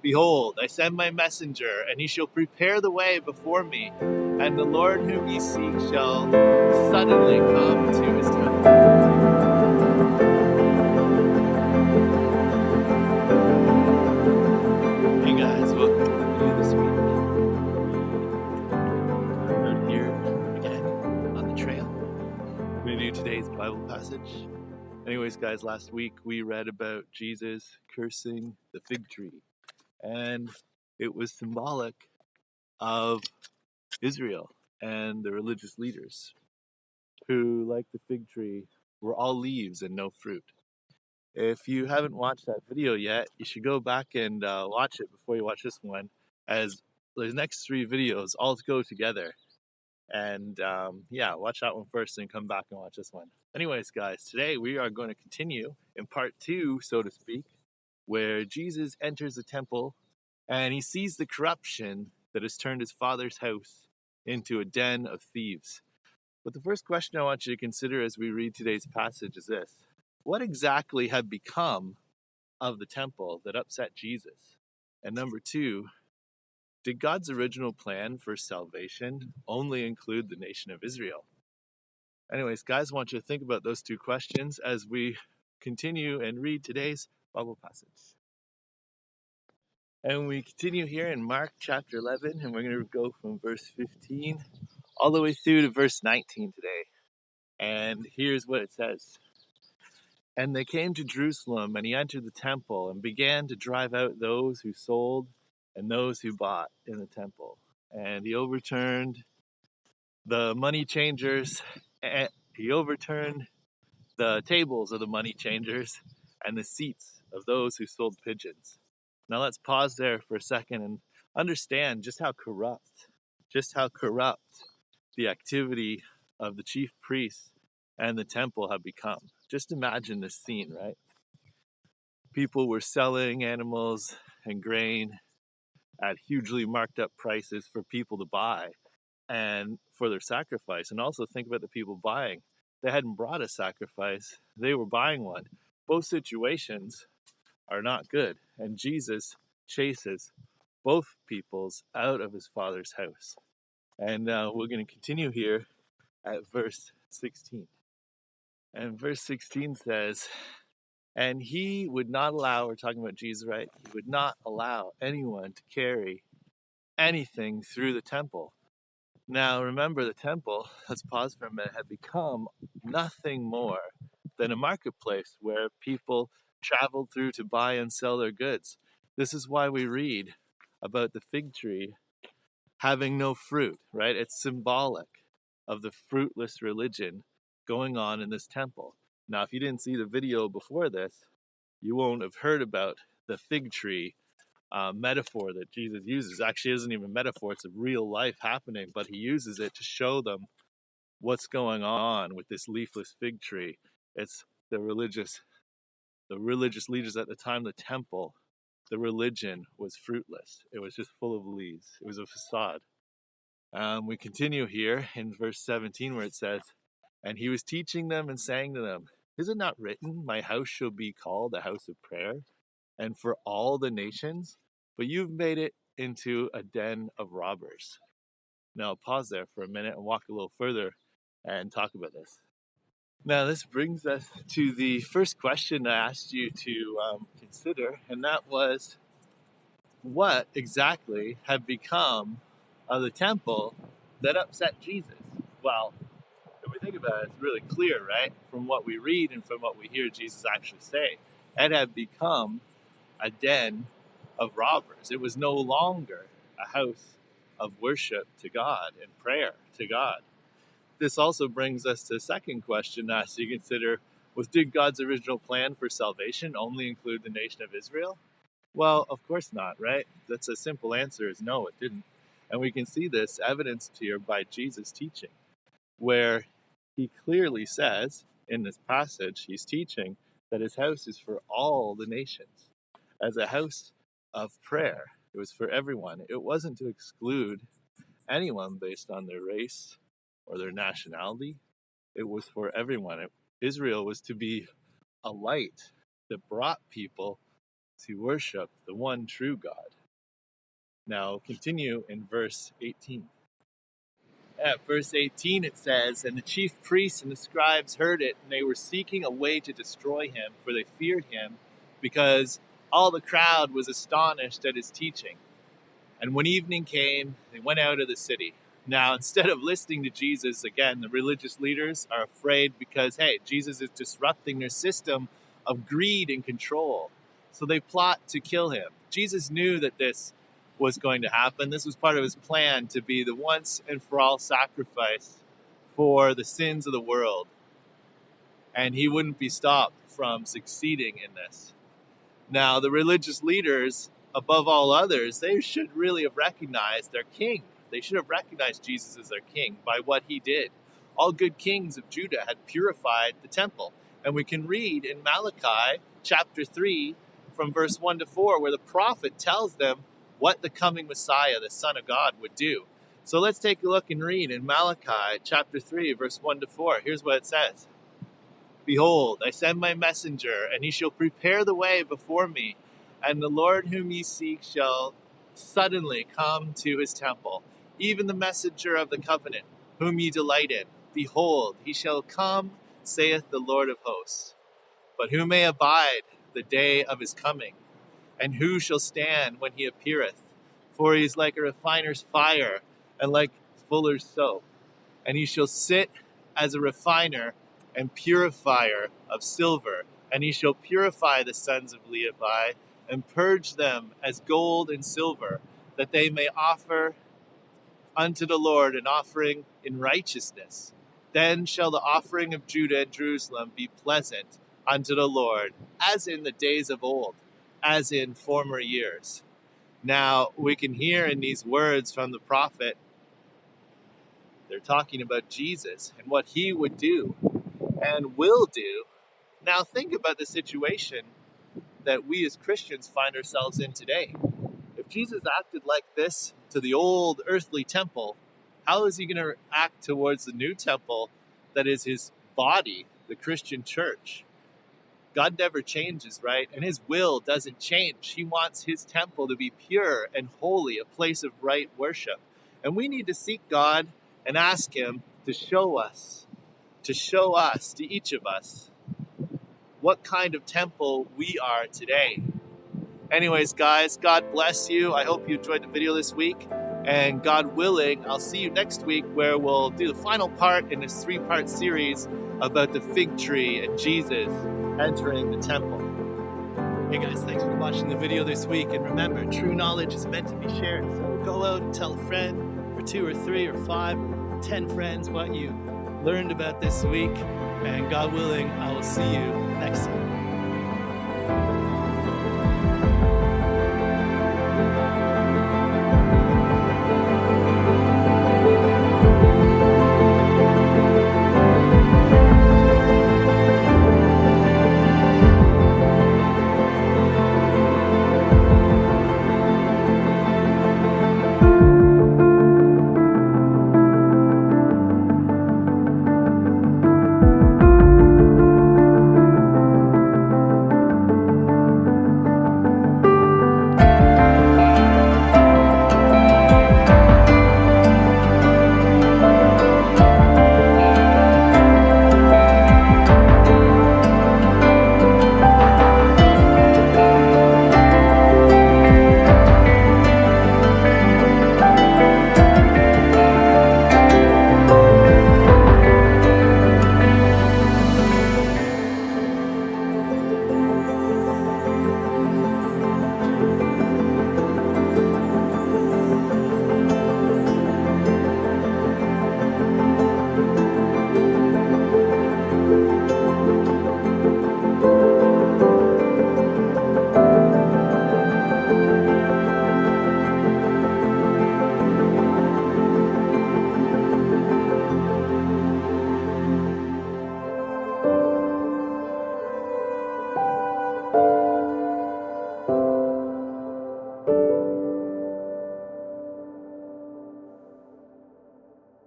Behold, I send my messenger, and he shall prepare the way before me, and the Lord whom ye seek shall suddenly come to his temple. Hey guys, welcome to the video this week. I'm out here again on the trail. I'm going to do today's Bible passage. Anyways, guys, last week we read about Jesus cursing the fig tree, and it was symbolic of Israel and the religious leaders who, like the fig tree, were all leaves and no fruit. If you haven't watched that video yet, you should go back and watch it before you watch this one, as the next three videos all go together. And yeah, watch that one first and come back and watch this one. Anyways, guys, today we are going to continue in part 2, so to speak, where Jesus enters the temple and he sees the corruption that has turned his father's house into a den of thieves. But the first question I want you to consider as we read today's passage is this: what exactly had become of the temple that upset Jesus? And number two, did God's original plan for salvation only include the nation of Israel? Anyways, guys, I want you to think about those two questions as we continue and read today's Bible passage. And we continue here in Mark chapter 11, and we're going to go from verse 15 all the way through to verse 19 today. And here's what it says. And they came to Jerusalem, and he entered the temple and began to drive out those who sold and those who bought in the temple. And he overturned the money changers, and he overturned the tables of the money changers and the seats of those who sold pigeons. Now let's pause there for a second and understand just how corrupt the activity of the chief priests and the temple have become. Just imagine this scene, right? People were selling animals and grain at hugely marked up prices for people to buy and for their sacrifice. And also think about the people buying. They hadn't brought a sacrifice, they were buying one. Both situations are not good. And Jesus chases both peoples out of his father's house. And we're going to continue here at verse 16. And verse 16 says, and he would not allow, we're talking about Jesus, right? He would not allow anyone to carry anything through the temple. Now, remember, the temple, let's pause for a minute, had become nothing more than a marketplace where people traveled through to buy and sell their goods. This is why we read about the fig tree having no fruit, right? It's symbolic of the fruitless religion going on in this temple. Now, if you didn't see the video before this, you won't have heard about the fig tree metaphor that Jesus uses. Actually, it isn't even a metaphor, it's a real life happening, but he uses it to show them what's going on with this leafless fig tree. It's the religious leaders at the time, the temple, the religion was fruitless. It was just full of leaves. It was a facade. We continue here in verse 17 where it says, and he was teaching them and saying to them, is it not written, my house shall be called a house of prayer, and for all the nations? But you've made it into a den of robbers. Now pause there for a minute and walk a little further and talk about this. Now this brings us to the first question I asked you to consider, and that was, what exactly had become of the temple that upset Jesus? Well, if we think about it, it's really clear, right? From what we read and from what we hear Jesus actually say, it had become a den of robbers. It was no longer a house of worship to God and prayer to God. This also brings us to the second question to ask you to consider, was, did God's original plan for salvation only include the nation of Israel? Well, of course not, right? That's a simple answer is no, it didn't. And we can see this evidenced here by Jesus' teaching, where he clearly says in this passage, he's teaching that his house is for all the nations as a house of prayer. It was for everyone. It wasn't to exclude anyone based on their race or their nationality. It was for everyone. Israel was to be a light that brought people to worship the one true God. Now continue in verse 18. At verse 18 it says, "And the chief priests and the scribes heard it, and they were seeking a way to destroy him, for they feared him, because all the crowd was astonished at his teaching. And when evening came, they went out of the city." Now, instead of listening to Jesus, again, the religious leaders are afraid because, hey, Jesus is disrupting their system of greed and control. So they plot to kill him. Jesus knew that this was going to happen. This was part of his plan to be the once and for all sacrifice for the sins of the world. And he wouldn't be stopped from succeeding in this. Now, the religious leaders, above all others, they should really have recognized their king. They should have recognized Jesus as their king by what he did. All good kings of Judah had purified the temple. And we can read in Malachi chapter 3 from verse 1 to 4 where the prophet tells them what the coming Messiah, the Son of God, would do. So let's take a look and read in Malachi chapter 3 verse 1 to 4. Here's what it says. "Behold, I send my messenger, and he shall prepare the way before me. And the Lord whom ye seek shall suddenly come to his temple, even the messenger of the covenant, whom ye delight in. Behold, he shall come, saith the Lord of hosts. But who may abide the day of his coming? And who shall stand when he appeareth? For he is like a refiner's fire, and like fuller's soap. And he shall sit as a refiner and purifier of silver, and he shall purify the sons of Levi, and purge them as gold and silver, that they may offer unto the Lord an offering in righteousness. Then shall the offering of Judah and Jerusalem be pleasant unto the Lord, as in the days of old, as in former years." Now, we can hear in these words from the prophet, they're talking about Jesus and what he would do and will do. Now think about the situation that we as Christians find ourselves in today. If Jesus acted like this to the old earthly temple, how is he going to act towards the new temple that is his body, the Christian church? God never changes, right? And his will doesn't change. He wants his temple to be pure and holy, a place of right worship. And we need to seek God and ask him to show us, to each of us, what kind of temple we are today. Anyways, guys, God bless you. I hope you enjoyed the video this week. And God willing, I'll see you next week where we'll do the final part in this 3-part series about the fig tree and Jesus entering the temple. Hey guys, thanks for watching the video this week. And remember, true knowledge is meant to be shared. So go out and tell a friend, or 2 or 3 or 5 or 10 friends what you learned about this week. And God willing, I will see you next time.